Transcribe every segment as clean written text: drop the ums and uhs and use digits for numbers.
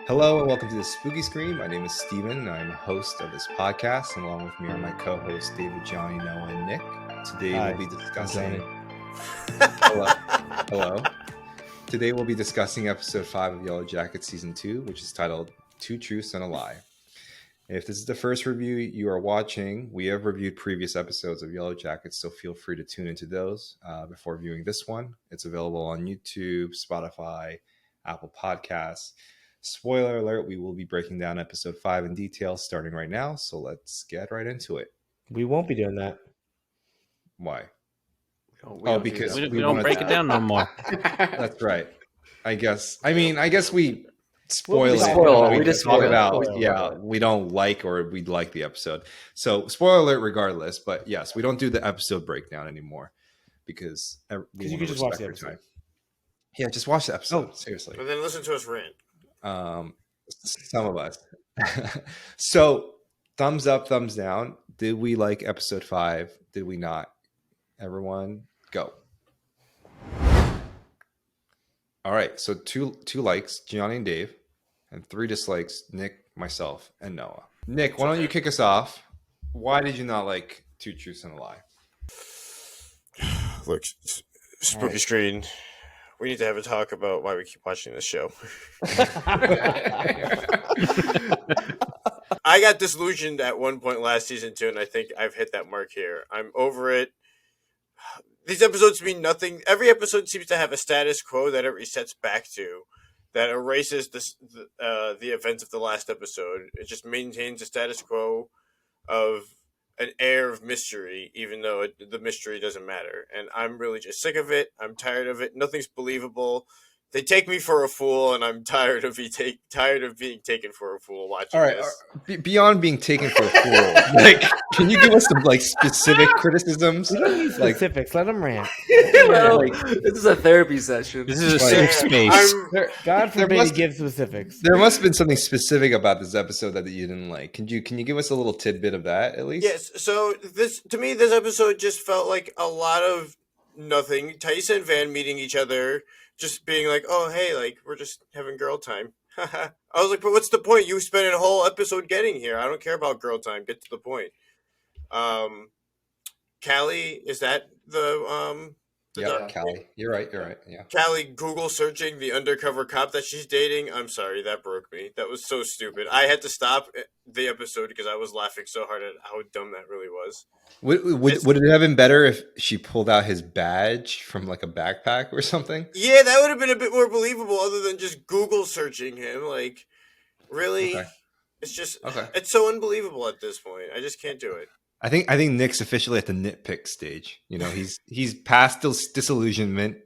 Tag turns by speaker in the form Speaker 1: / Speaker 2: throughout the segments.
Speaker 1: Hello and welcome to the Spooky Screen. My name is Steven and I'm a host of this podcast. And along with me are my co-hosts David, Johnny, Noah, and Nick. Today
Speaker 2: Hi,
Speaker 1: we'll be discussing.
Speaker 2: Johnny.
Speaker 1: Hello. Today we'll be discussing episode 5 of Yellowjackets Season 2, which is titled Two Truths and a Lie. If this is the first review you are watching, we have reviewed previous episodes of Yellowjackets, so feel free to tune into those before viewing this one. It's available on YouTube, Spotify, Apple Podcasts. Spoiler alert, we will be breaking down episode 5 in detail starting right now, so let's get right into it.
Speaker 2: We won't be doing that.
Speaker 1: Why?
Speaker 3: Because we don't break it down no more.
Speaker 1: That's right. I guess we spoil
Speaker 2: We'll
Speaker 1: it.
Speaker 2: spoil it.
Speaker 1: We just talk about
Speaker 2: Spoil it.
Speaker 1: we don't like or we like the episode. So spoiler alert regardless, but yes, we don't do the episode breakdown anymore because
Speaker 2: you can just watch the episode.
Speaker 1: Time. Yeah, just watch the episode. Seriously.
Speaker 4: But then listen to us rant.
Speaker 1: Some of us. So thumbs up, thumbs down. Did we like episode 5? Did we not? Everyone go. All right, so two likes, Gianni and Dave, and 3 dislikes, Nick, myself, and Noah. Nick, why don't you kick us off? Why did you not like Two Truths and a Lie?
Speaker 4: Look, Spooky Screen, we need to have a talk about why we keep watching this show. I got disillusioned at one point last season too, and I think I've hit that mark here. I'm over it. These episodes mean nothing. Every episode seems to have a status quo that it resets back to, that erases the events of the last episode. It just maintains a status quo of an air of mystery, even though the mystery doesn't matter. And I'm really just sick of it. I'm tired of it. Nothing's believable. They take me for a fool, and I'm tired of being taken for a fool watching this.
Speaker 1: Beyond being taken for a fool, like, can you give us some specific criticisms?
Speaker 2: We don't need specifics. Let them rant.
Speaker 5: This is a therapy session.
Speaker 3: This is a safe space.
Speaker 2: God forbid he gives specifics.
Speaker 1: There must have been something specific about this episode that you didn't like. Can you give us a little tidbit of that at least?
Speaker 4: Yes. So this episode just felt like a lot of nothing. Thaisa and Van meeting each other. Just being like, oh, hey, like, we're just having girl time. I was like, but what's the point? You spent a whole episode getting here. I don't care about girl time. Get to the point. Callie, is that the
Speaker 1: yeah, Callie. You're right. Yeah.
Speaker 4: Callie Google searching the undercover cop that she's dating. I'm sorry, that broke me. That was so stupid. I had to stop the episode because I was laughing so hard at how dumb that really was.
Speaker 1: Would it have been better if she pulled out his badge from like a backpack or something?
Speaker 4: Yeah, that would have been a bit more believable other than just Google searching him. Like, really? Okay. It's just, It's so unbelievable at this point. I just can't do it.
Speaker 1: I think Nick's officially at the nitpick stage. You know, he's past disillusionment,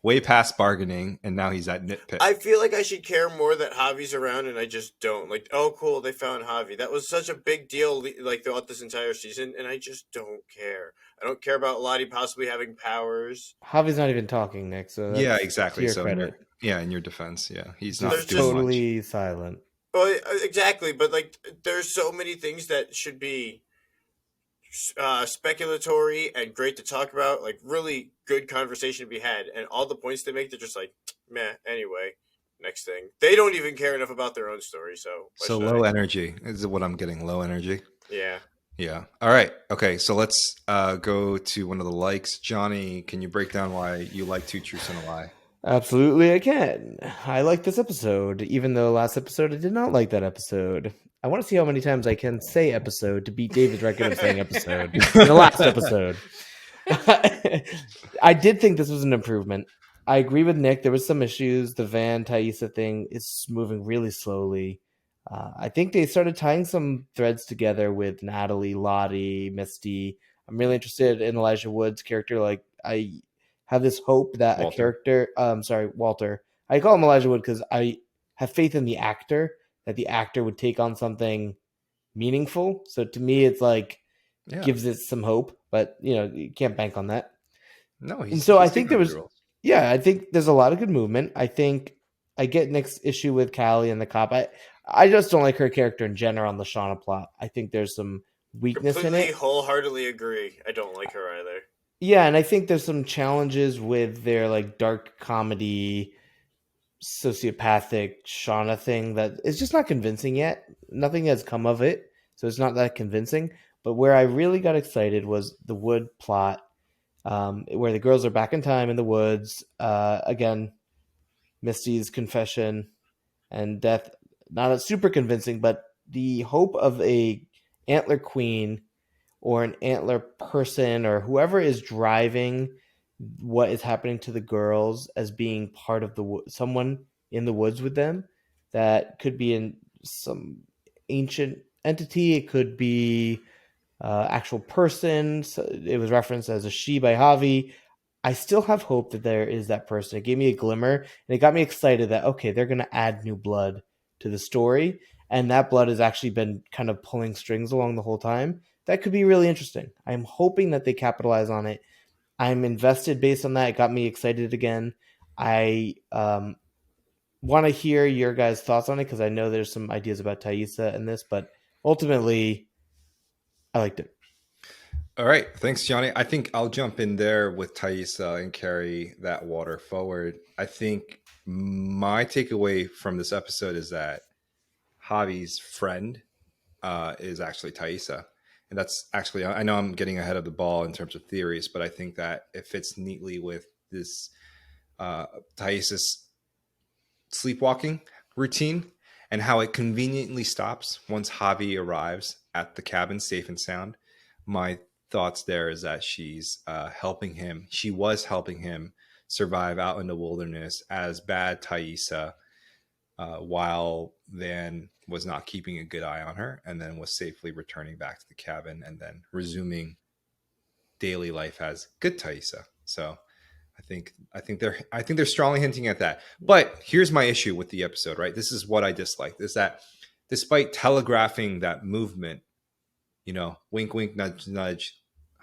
Speaker 1: way past bargaining, and now he's at nitpick.
Speaker 4: I feel like I should care more that Javi's around, and I just don't. Like, oh, cool, they found Javi. That was such a big deal, like, throughout this entire season, and I just don't care. I don't care about Lottie possibly having powers.
Speaker 2: Javi's not even talking, Nick. So
Speaker 1: yeah, exactly. So
Speaker 2: credit.
Speaker 1: In your defense, yeah, he's not
Speaker 2: totally silent.
Speaker 4: Well, exactly, but like, there's so many things that should be speculatory and great to talk about, like really good conversation to be had, and all the points they make, they're just like, meh, anyway, next thing. They don't even care enough about their own story, so
Speaker 1: low energy is what I'm getting. Low energy.
Speaker 4: Yeah.
Speaker 1: All right, okay, so let's go to one of the likes. Johnny, can you break down why you like Two Truths and a Lie?
Speaker 2: Absolutely, I can. I like this episode, even though last episode I did not like that episode. I want to see how many times I can say episode to beat David's record of saying episode in the last episode. I did think this was an improvement. I agree with Nick. There was some issues. The Van Thaisa thing is moving really slowly. I think they started tying some threads together with Natalie, Lottie, Misty. I'm really interested in Elijah Wood's character. Like, I have this hope that
Speaker 1: Walter.
Speaker 2: a character, Walter. I call him Elijah Wood because I have faith in the actor, that the actor would take on something meaningful. So to me, it's like, gives it some hope, but you can't bank on that.
Speaker 1: No,
Speaker 2: I think there was, I think there's a lot of good movement. I think I get Nick's issue with Callie and the cop. I just don't like her character in general on the Shauna plot. I think there's some weakness in it.
Speaker 4: Wholeheartedly agree. I don't like her either.
Speaker 2: Yeah, and I think there's some challenges with their like dark comedy sociopathic Shauna thing that is just not convincing yet. Nothing has come of it, so it's not that convincing. But where I really got excited was the wood plot, where the girls are back in time in the woods. Again, Misty's confession and death, not super convincing, but the hope of a Antler Queen or an Antler person or whoever is driving what is happening to the girls as being part of someone in the woods with them. That could be in some ancient entity. It could be actual person. So it was referenced as a she by Javi. I still have hope that there is that person. It gave me a glimmer, and it got me excited that, okay, they're going to add new blood to the story, and that blood has actually been kind of pulling strings along the whole time. That could be really interesting. I'm hoping that they capitalize on it. I'm invested based on that. It got me excited again. I want to hear your guys' thoughts on it because I know there's some ideas about Thaisa in this, but ultimately, I liked it.
Speaker 1: All right. Thanks, Johnny. I think I'll jump in there with Thaisa and carry that water forward. I think my takeaway from this episode is that Javi's friend is actually Thaisa. And that's actually, I know I'm getting ahead of the ball in terms of theories, but I think that it fits neatly with this Thaisa's sleepwalking routine and how it conveniently stops once Javi arrives at the cabin safe and sound. My thoughts there is that she's helping him. She was helping him survive out in the wilderness as bad Thaisa, while Van was not keeping a good eye on her, and then was safely returning back to the cabin and then resuming daily life as good Thaisa. So I think they're strongly hinting at that. But here's my issue with the episode, right? This is what I disliked, is that despite telegraphing that movement, wink, wink, nudge, nudge,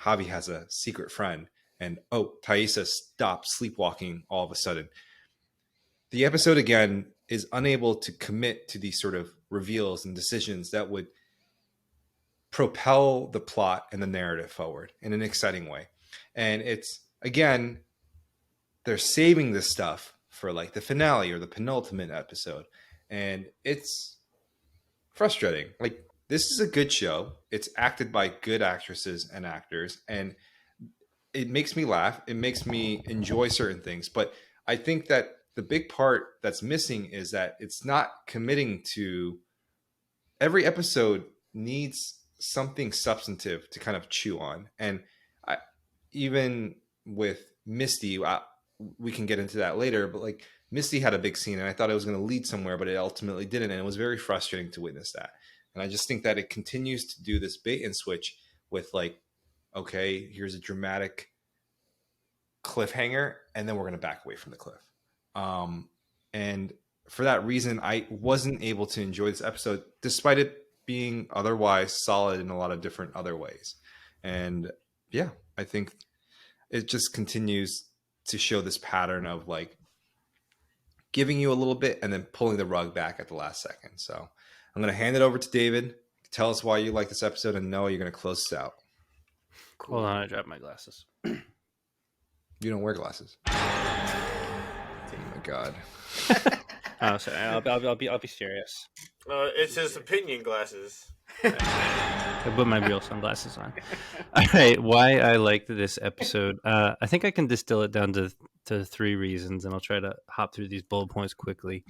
Speaker 1: Javi has a secret friend, and Thaisa stopped sleepwalking all of a sudden. The episode again is unable to commit to these sort of reveals and decisions that would propel the plot and the narrative forward in an exciting way. And it's, again, they're saving this stuff for like the finale or the penultimate episode. And it's frustrating. Like, this is a good show. It's acted by good actresses and actors, and it makes me laugh. It makes me enjoy certain things. But I think that the big part that's missing is that it's not committing to every episode needs something substantive to kind of chew on. And even with Misty, we can get into that later, but like Misty had a big scene and I thought it was going to lead somewhere, but it ultimately didn't. And it was very frustrating to witness that. And I just think that it continues to do this bait and switch with like, okay, here's a dramatic cliffhanger, and then we're going to back away from the cliff. And for that reason, I wasn't able to enjoy this episode, despite it being otherwise solid in a lot of different other ways. And yeah, I think it just continues to show this pattern of like giving you a little bit and then pulling the rug back at the last second. So I'm going to hand it over to David. Tell us why you like this episode, and Noah, you're going to close this out.
Speaker 3: Cool. Hold on, I dropped my glasses.
Speaker 1: You don't wear glasses. Oh my God.
Speaker 3: Oh, sorry. I'll be serious.
Speaker 4: It's his opinion glasses.
Speaker 3: I put my real sunglasses on. All right, why I liked this episode. I think I can distill it down to three reasons, and I'll try to hop through these bullet points quickly.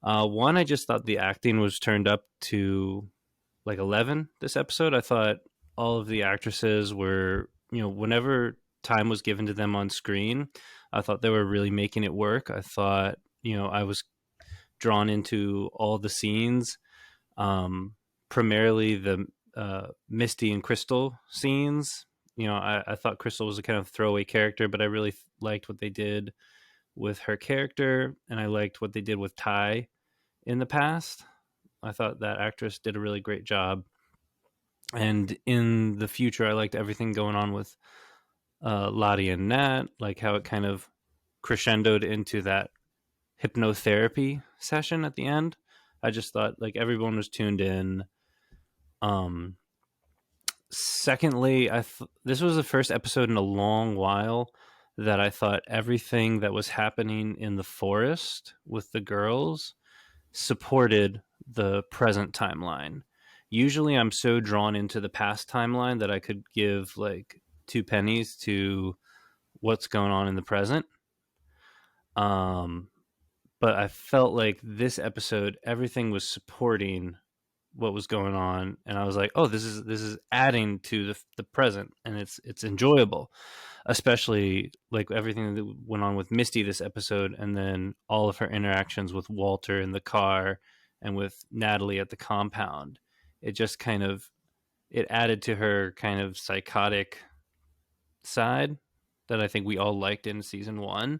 Speaker 3: One, I just thought the acting was turned up to like 11 this episode. I thought all of the actresses were, whenever time was given to them on screen, I thought they were really making it work. I thought, I was drawn into all the scenes, primarily the Misty and Crystal scenes. I thought Crystal was a kind of throwaway character, but I really liked what they did with her character, and I liked what they did with Ty in the past. I thought that actress did a really great job. And in the future, I liked everything going on with Lottie and Nat, like how it kind of crescendoed into that hypnotherapy session at the end. I just thought like everyone was tuned in. Secondly, this was the first episode in a long while that I thought everything that was happening in the forest with the girls supported the present timeline. Usually I'm so drawn into the past timeline that I could give like two pennies to what's going on in the present. But I felt like this episode, everything was supporting what was going on, and I was like, "Oh, this is adding to the present, and it's enjoyable." Especially like everything that went on with Misty this episode, and then all of her interactions with Walter in the car and with Natalie at the compound. It just kind of it added to her kind of psychotic side that I think we all liked in season 1.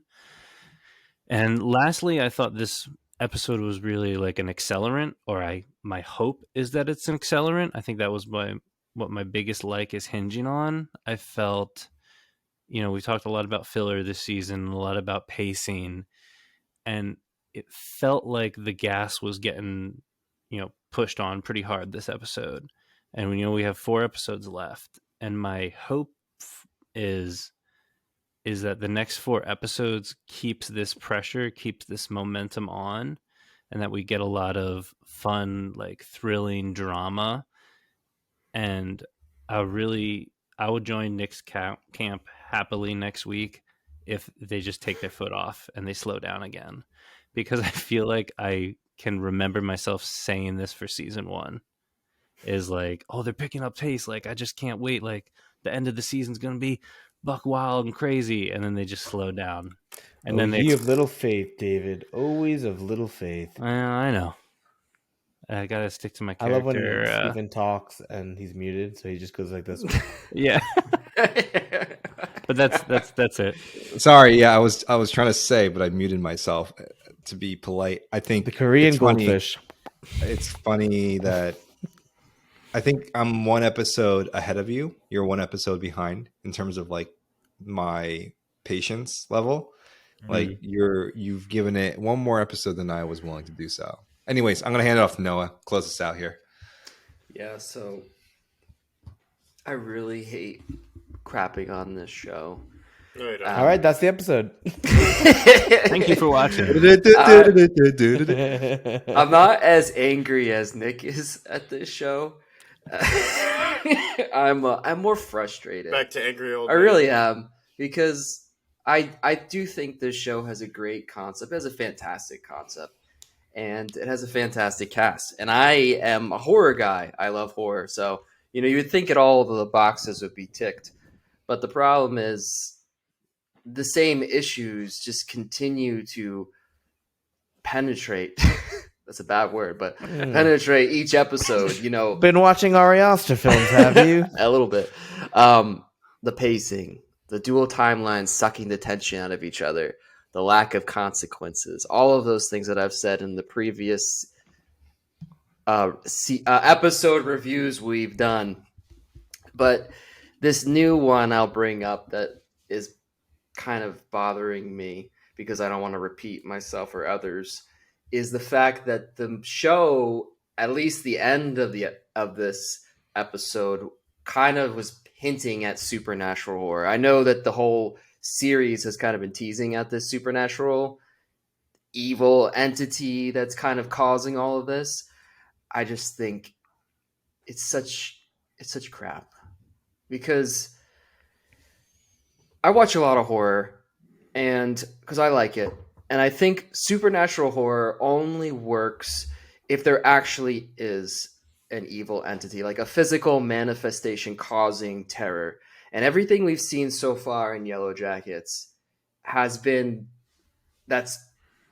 Speaker 3: And lastly, I thought this episode was really like an accelerant, or my hope is that it's an accelerant. I think that was what my biggest like is hinging on. I felt, we talked a lot about filler this season, a lot about pacing, and it felt like the gas was getting, pushed on pretty hard this episode. And we have 4 episodes left, and my hope is that the next 4 episodes keeps this pressure, keeps this momentum on, and that we get a lot of fun, like thrilling drama. And I would join Nick's camp happily next week if they just take their foot off and they slow down again, because I feel like I can remember myself saying this for season 1 is like, oh, they're picking up pace. Like, I just can't wait. Like, the end of the season's going to be buck wild and crazy. And then they just slow down. And then
Speaker 2: ye of little faith, David. Always of little faith.
Speaker 3: I know. I got to stick to my character.
Speaker 2: I love when Stephen talks and he's muted, so he just goes like this.
Speaker 3: Yeah. But that's it.
Speaker 1: Sorry, yeah, I was trying to say, but I muted myself to be polite. I think
Speaker 2: the Korean goldfish.
Speaker 1: It's funny that I think I'm 1 episode ahead of you. You're 1 episode behind in terms of like my patience level. Like you've given it 1 more episode than I was willing to do so. Anyways, I'm gonna hand it off to Noah. Close us out here.
Speaker 5: Yeah, so I really hate crapping on this show.
Speaker 4: No,
Speaker 2: all right, that's the episode.
Speaker 3: Thank you for watching.
Speaker 5: I'm not as angry as Nick is at this show. I'm more frustrated.
Speaker 4: Back to angry old
Speaker 5: I
Speaker 4: man.
Speaker 5: really am, because I do think this show has a great concept. It has a fantastic concept, and it has a fantastic cast. And I am a horror guy. I love horror, so you would think all of the boxes would be ticked, but the problem is the same issues just continue to penetrate. That's a bad word, but penetrate each episode.
Speaker 2: Been watching Ari Aster films, have you?
Speaker 5: A little bit. The pacing, the dual timelines sucking the tension out of each other, the lack of consequences, all of those things that I've said in the previous episode reviews we've done. But this new one I'll bring up that is kind of bothering me, because I don't want to repeat myself or others, is the fact that the show, at least the end of this episode, kind of was hinting at supernatural horror. I know that the whole series has kind of been teasing at this supernatural evil entity that's kind of causing all of this. I just think it's such crap, because I watch a lot of horror, and because I like it, and I think supernatural horror only works if there actually is an evil entity, like a physical manifestation causing terror. And everything we've seen so far in Yellowjackets has been that's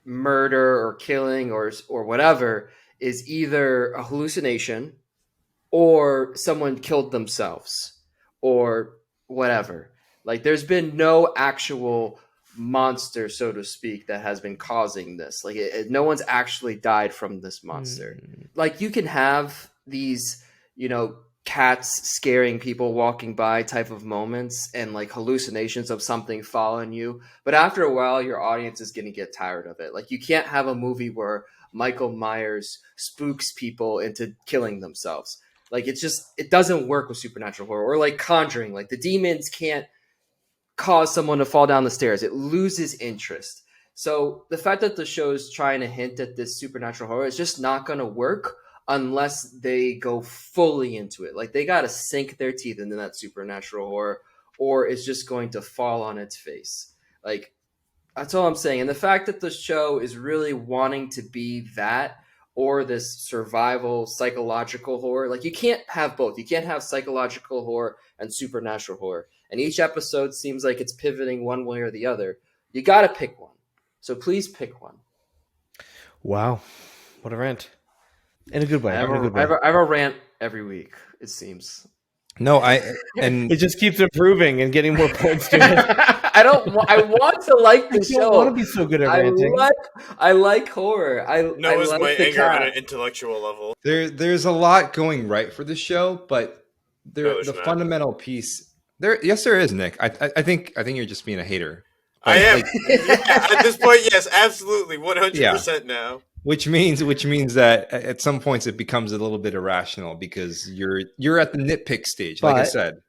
Speaker 5: murder or killing or whatever is either a hallucination or someone killed themselves or whatever. Like, there's been no actual monster, so to speak, that has been causing this. Like, no one's actually died from this monster. Like, you can have these, cats scaring people walking by type of moments and like hallucinations of something following you. But after a while, your audience is going to get tired of it. Like, you can't have a movie where Michael Myers spooks people into killing themselves. Like, it doesn't work with supernatural horror. Or like Conjuring, like the demons can't cause someone to fall down the stairs. It loses interest. So the fact that the show is trying to hint at this supernatural horror is just not going to work unless they go fully into it. Like they got to sink their teeth into that supernatural horror, or it's just going to fall on its face. Like that's all I'm saying. And the fact that the show is really wanting to be that or this survival psychological horror, like you can't have both. You can't have psychological horror and supernatural horror. And each episode seems like it's pivoting one way or the other. You got to pick one. So please pick one.
Speaker 2: Wow, what a rant! In a good way.
Speaker 5: I have
Speaker 2: In a good way.
Speaker 5: a rant every week, it seems.
Speaker 1: No, and
Speaker 2: It just keeps improving and getting more points to it.
Speaker 5: I want to like the
Speaker 2: I
Speaker 5: show.
Speaker 2: don't want to be so good at ranting.
Speaker 5: I like horror.
Speaker 4: Noah's
Speaker 5: I like
Speaker 4: my
Speaker 5: the
Speaker 4: anger on
Speaker 5: cat.
Speaker 4: an intellectual level.
Speaker 1: there's a lot going right for the show, but
Speaker 4: No, there's
Speaker 1: the
Speaker 4: not.
Speaker 1: fundamental piece there. Yes, there is, Nick. I think you're just being a hater.
Speaker 4: I am.
Speaker 1: Like,
Speaker 4: Yeah, at this point, yes, absolutely, 100% now.
Speaker 1: which means that at some points it becomes a little bit irrational because you're at the nitpick stage. Like I
Speaker 2: But
Speaker 1: said,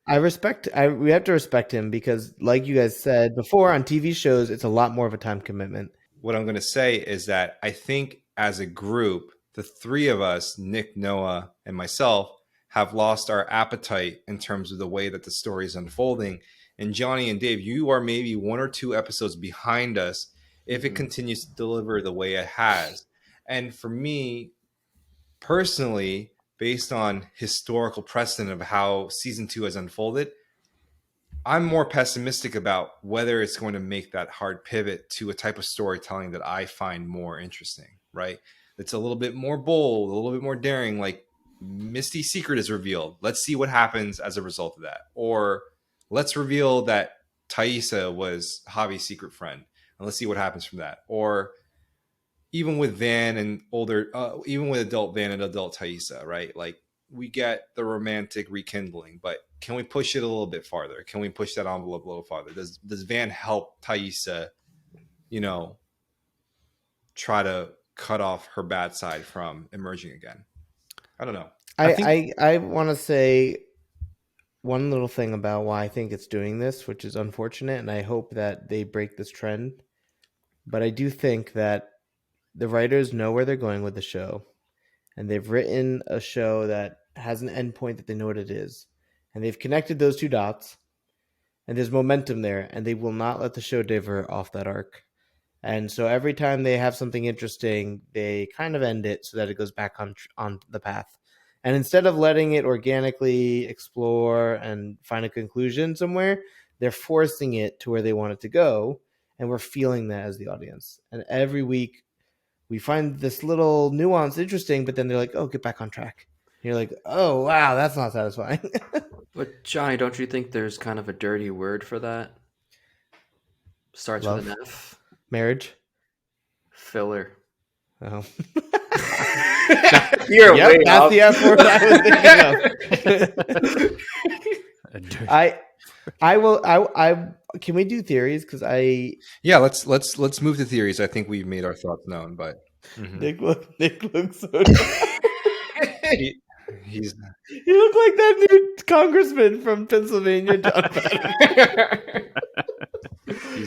Speaker 2: we have to respect him because, like you guys said before, on TV shows, it's a lot more of a time commitment.
Speaker 1: what I'm going to say is that I think as a group, the three of us, Nick, Noah, and myself, have lost our appetite in terms of the way that the story is unfolding. And Johnny and Dave, you are maybe 1 or 2 episodes behind us if it continues to deliver the way it has. And for me, personally, based on historical precedent of how season 2 has unfolded, I'm more pessimistic about whether it's going to make that hard pivot to a type of storytelling that I find more interesting, right? It's a little bit more bold, a little bit more daring, like Misty's secret is revealed. Let's see what happens as a result of that. Or let's reveal that Thaisa was Javi's secret friend, and let's see what happens from that. Or even with Van and even with adult Van and adult Thaisa, right? Like we get the romantic rekindling, but can we push it a little bit farther? Can we push that envelope a little farther? Does Van help Thaisa, try to cut off her bad side from emerging again? I don't know.
Speaker 2: I want to say one little thing about why I think it's doing this, which is unfortunate, and I hope that they break this trend. But I do think that the writers know where they're going with the show, and they've written a show that has an endpoint that they know what it is, and they've connected those 2 dots, and there's momentum there, and they will not let the show divert off that arc. And so every time they have something interesting, they kind of end it so that it goes back on the path. And instead of letting it organically explore and find a conclusion somewhere, they're forcing it to where they want it to go, and we're feeling that as the audience. And every week we find this little nuance interesting, but then they're like, oh, get back on track. And you're like, oh, wow, that's not satisfying.
Speaker 5: But Johnny, don't you think there's kind of a dirty word for that? Starts
Speaker 2: Love.
Speaker 5: with an F.
Speaker 2: Marriage.
Speaker 5: Filler.
Speaker 2: Oh.
Speaker 5: You're
Speaker 2: Yep,
Speaker 5: way
Speaker 2: that's
Speaker 5: off.
Speaker 2: the F word I was thinking of. I will. I can we do theories? Because
Speaker 1: Yeah, let's move to theories. I think we've made our thoughts known, but
Speaker 2: Nick looks so.
Speaker 1: he's
Speaker 2: You look like that new congressman from Pennsylvania, John Patton.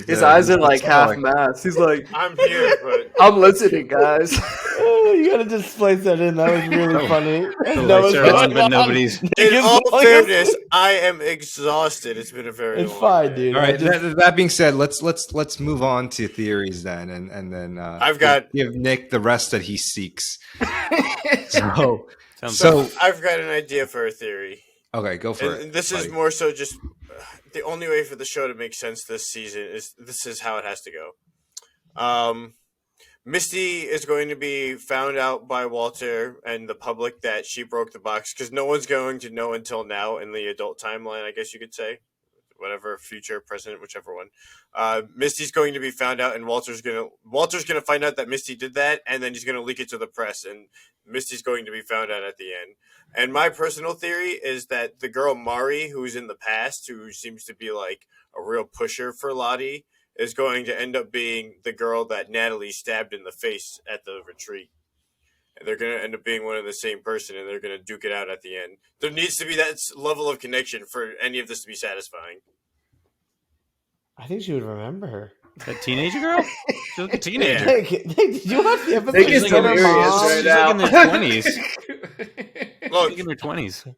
Speaker 5: His eyes are like half mast. He's like,
Speaker 4: I'm here, but
Speaker 5: I'm listening, guys.
Speaker 2: Oh, you gotta just splice that in. That was really funny.
Speaker 3: The
Speaker 2: That
Speaker 3: lights
Speaker 2: was
Speaker 3: are on, but nobody's.
Speaker 4: in all fairness, I am exhausted. It's been a very
Speaker 2: It's
Speaker 4: long
Speaker 2: fine,
Speaker 4: day.
Speaker 2: dude.
Speaker 1: all right. That being said, let's move on to theories then, and then
Speaker 4: I've got-
Speaker 1: give Nick the rest that he seeks.
Speaker 3: Sounds
Speaker 1: So
Speaker 4: I've got an idea for a theory.
Speaker 1: okay, go for it.
Speaker 4: And this is
Speaker 1: buddy.
Speaker 4: more so just the only way for the show to make sense this season is this is how it has to go. Misty is going to be found out by Walter and the public that she broke the box because no one's going to know until now in the adult timeline, I guess you could say. Whatever, future, present, whichever one. Misty's going to be found out, and Walter's gonna find out that Misty did that, and then he's gonna leak it to the press, and Misty's going to be found out at the end. And my personal theory is that the girl Mari, who's in the past, who seems to be like a real pusher for Lottie, is going to end up being the girl that Natalie stabbed in the face at the retreat. And they're going to end up being one and the same person, and they're going to duke it out at the end. There needs to be that level of connection for any of this to be satisfying.
Speaker 2: I think she would remember her.
Speaker 3: That teenager girl? She was like a teenager.
Speaker 2: Nick, did you watch the episode?
Speaker 5: Nick
Speaker 3: She's
Speaker 5: is
Speaker 3: like
Speaker 2: with her
Speaker 3: delirious
Speaker 2: mom?
Speaker 3: right now. She's like in their 20s.
Speaker 4: Look,
Speaker 3: She's in her 20s.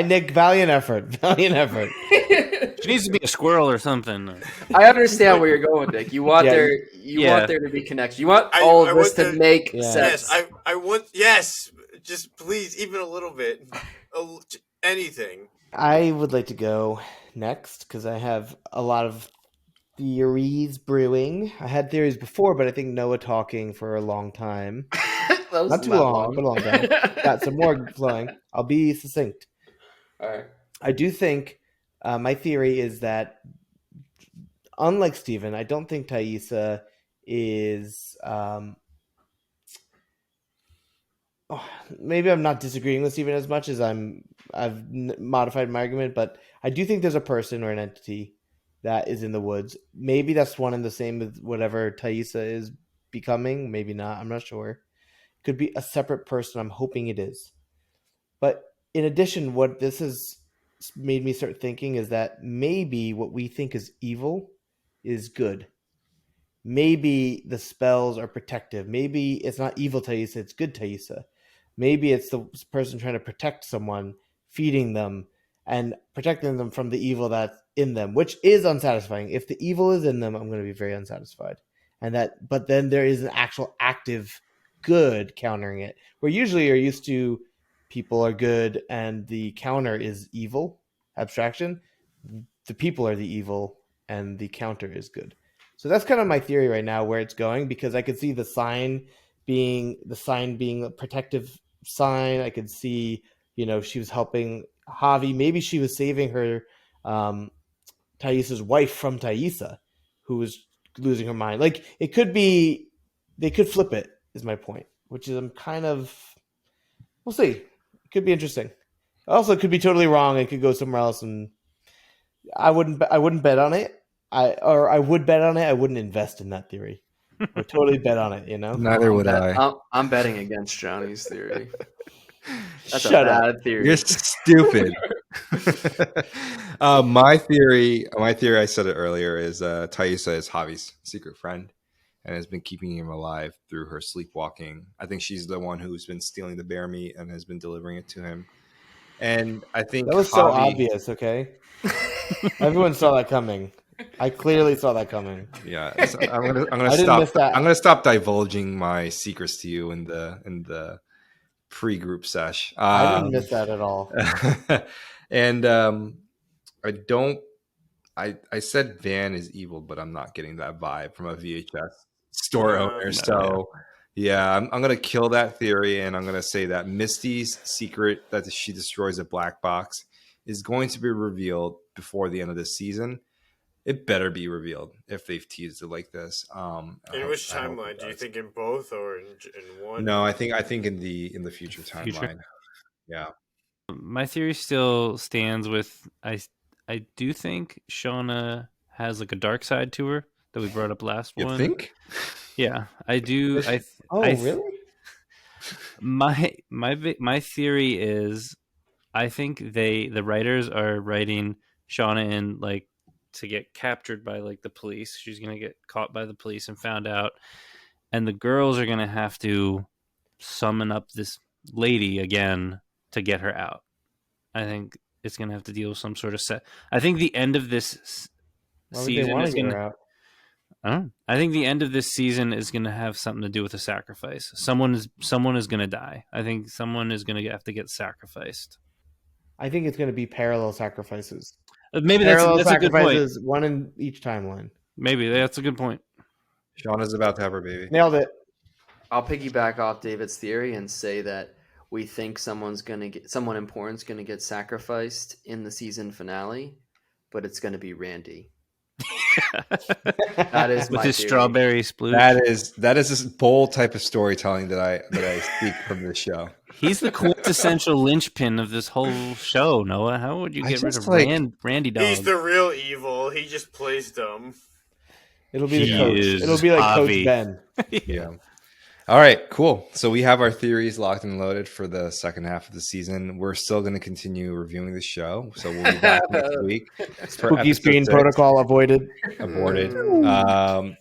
Speaker 2: Nick, valiant effort. Valiant effort.
Speaker 3: She needs to be a squirrel or something.
Speaker 5: I understand where you're going, Nick. You want
Speaker 2: Yeah,
Speaker 5: want there to be connection. You want
Speaker 4: I
Speaker 5: all of
Speaker 4: want
Speaker 5: this to
Speaker 4: there-
Speaker 5: make
Speaker 2: Yeah.
Speaker 5: sense.
Speaker 4: yes, I want, yes, just please, even a little bit, anything.
Speaker 2: I would like to go next because I have a lot of theories brewing. I had theories before, but I think Noah talking for a long time.
Speaker 5: That was
Speaker 2: Not too long, but a long time. Got some more flowing. I'll be succinct.
Speaker 5: All right.
Speaker 2: I do think my theory is that, unlike Steven, I don't think Thaisa is. Maybe I'm not disagreeing with Steven as much as I've modified my argument, but I do think there's a person or an entity that is in the woods. Maybe that's one and the same as whatever Thaisa is becoming. Maybe not. I'm not sure. Could be a separate person. I'm hoping it is. But in addition, what this has made me start thinking is that maybe what we think is evil is good. Maybe the spells are protective. Maybe it's not evil Thaisa, it's good Thaisa. Maybe it's the person trying to protect someone, feeding them, and protecting them from the evil that's in them, which is unsatisfying. If the evil is in them, I'm going to be very unsatisfied. But then there is an actual active good countering it. Where usually you're used to people are good and the counter is evil, abstraction. The people are the evil and the counter is good. So that's kind of my theory right now where it's going, because I could see the sign being a protective sign. I could see, she was helping Javi. Maybe she was saving her Thaisa's wife from Thaisa, who was losing her mind. Like, it could be, they could flip it, is my point, which is we'll see. It could be interesting. Also, it could be totally wrong. It could go somewhere else, and I wouldn't bet on it. I would bet on it. I wouldn't invest in that theory. I would totally bet on it,
Speaker 1: Neither would I.
Speaker 5: I'm betting against Johnny's theory. That's
Speaker 2: Shut
Speaker 5: a
Speaker 2: up.
Speaker 5: bad theory.
Speaker 1: You're stupid. My theory, I said it earlier, is Thaisa is Javi's secret friend and has been keeping him alive through her sleepwalking. I think she's the one who's been stealing the bear meat and has been delivering it to him. And I think
Speaker 2: That was so obvious, okay? Everyone saw that coming. I clearly saw that coming.
Speaker 1: Yeah, so I'm gonna
Speaker 2: I didn't miss
Speaker 1: stop.
Speaker 2: that.
Speaker 1: I'm gonna stop divulging my secrets to you in the pre-group sesh.
Speaker 2: I didn't miss that at all.
Speaker 1: And I don't. I said Van is evil, but I'm not getting that vibe from a VHS store owner.
Speaker 3: No,
Speaker 1: So yeah, I'm gonna kill that theory, and I'm gonna say that Misty's secret that she destroys a black box is going to be revealed before the end of this season. It better be revealed if they've teased it like this.
Speaker 4: In which timeline? Do you think in both or in one?
Speaker 1: No, I think in the future timeline.
Speaker 3: Future?
Speaker 1: Yeah.
Speaker 3: My theory still stands with I do think Shauna has like a dark side to her that we brought up last
Speaker 1: You
Speaker 3: one.
Speaker 1: think?
Speaker 3: Yeah, I do.
Speaker 2: Really?
Speaker 3: My theory is I think the writers are writing Shauna in like to get captured by like the police. She's gonna get caught by the police and found out, and the girls are gonna have to summon up this lady again to get her out. I think it's gonna have to deal with some sort of set. I think the end of this
Speaker 2: Why would they
Speaker 3: season
Speaker 2: want
Speaker 3: is
Speaker 2: to get
Speaker 3: gonna.
Speaker 2: her out?
Speaker 3: I don't know. I think the end of this season is going to have something to do with a sacrifice. Someone is going to die. I think someone is going to have to get sacrificed.
Speaker 2: I think it's going to be parallel sacrifices.
Speaker 3: Maybe
Speaker 2: Parallel
Speaker 3: that's a good point.
Speaker 2: sacrifices, one in each timeline.
Speaker 3: Maybe that's a good point.
Speaker 1: Shauna's about to have her baby.
Speaker 2: Nailed it.
Speaker 5: I'll piggyback off David's theory and say that we think someone important's gonna get sacrificed in the season finale, but it's gonna be Randy. That is
Speaker 3: With
Speaker 5: my
Speaker 3: his
Speaker 5: theory.
Speaker 3: strawberry sploosh.
Speaker 1: That is this bold type of storytelling that I speak from this show.
Speaker 3: He's the quintessential linchpin of this whole show, Noah. How would you
Speaker 1: I
Speaker 3: get rid
Speaker 1: just
Speaker 3: of
Speaker 1: like-
Speaker 3: Randy Dog?
Speaker 4: He's the real evil. He just plays dumb.
Speaker 2: It'll be the
Speaker 3: He
Speaker 2: coach.
Speaker 3: is
Speaker 2: It'll be like
Speaker 3: Javi.
Speaker 2: Coach Ben.
Speaker 1: Yeah. All right, cool. So we have our theories locked and loaded for the second half of the season. We're still going to continue reviewing the show, so we'll be back next week for
Speaker 2: Spooky
Speaker 1: episode
Speaker 2: screen
Speaker 1: 6,
Speaker 2: protocol avoided.
Speaker 1: aborted.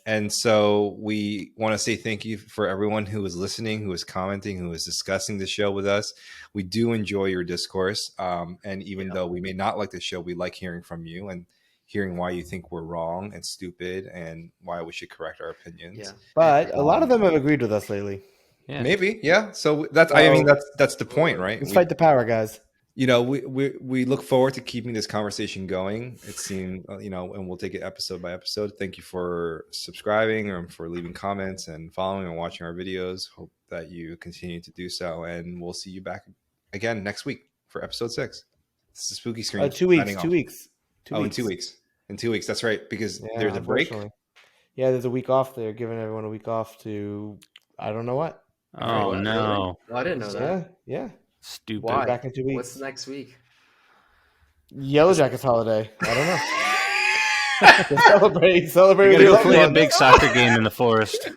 Speaker 1: And so we want to say thank you for everyone who is listening, who is commenting, who is discussing the show with us. We do enjoy your discourse, and even though we may not like the show, we like hearing from you and hearing why you think we're wrong and stupid and why we should correct our opinions.
Speaker 5: Yeah.
Speaker 2: But a lot of them have agreed with us lately.
Speaker 3: Yeah.
Speaker 1: Maybe, yeah. So that's I mean that's the point, right?
Speaker 2: Let's fight the power, guys.
Speaker 1: You know, we look forward to keeping this conversation going. It seems, you know, and we'll take it episode by episode. Thank you for subscribing and for leaving comments and following and watching our videos. Hope that you continue to do so, and we'll see you back again next week for episode 6. This is Spooky Screen.
Speaker 2: 2 weeks.
Speaker 1: signing
Speaker 2: 2
Speaker 1: off.
Speaker 2: weeks.
Speaker 1: In 2 weeks. In 2 weeks. That's right, because there's a break.
Speaker 2: Unfortunately. Yeah, there's a week off. They're giving everyone a week off to I don't know what.
Speaker 3: Oh
Speaker 5: What,
Speaker 3: no!
Speaker 5: really? Well, I didn't know that.
Speaker 2: Yeah.
Speaker 3: Stupid.
Speaker 5: Why?
Speaker 2: Back in 2 weeks.
Speaker 5: What's next week?
Speaker 2: Yellowjackets holiday. I don't know. Celebrate.
Speaker 3: You gotta go
Speaker 2: with
Speaker 3: play a
Speaker 2: loved
Speaker 3: big soccer game in the forest.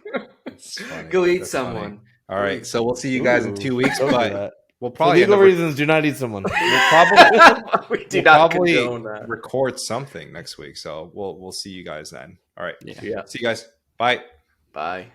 Speaker 1: It's funny.
Speaker 5: Go eat
Speaker 1: That's
Speaker 5: someone.
Speaker 1: funny. All right, so we'll see you guys in
Speaker 2: ones.
Speaker 1: 2 weeks,
Speaker 2: Don't do
Speaker 1: but
Speaker 2: that.
Speaker 1: we'll
Speaker 2: For
Speaker 1: probably
Speaker 2: legal reasons, do not eat someone. We'll probably,
Speaker 5: We do
Speaker 1: we'll
Speaker 5: not
Speaker 1: probably
Speaker 5: condone that.
Speaker 1: record something next week. So we'll see you guys then. All right.
Speaker 3: Yeah.
Speaker 5: Yeah.
Speaker 1: See you guys. Bye.
Speaker 5: Bye.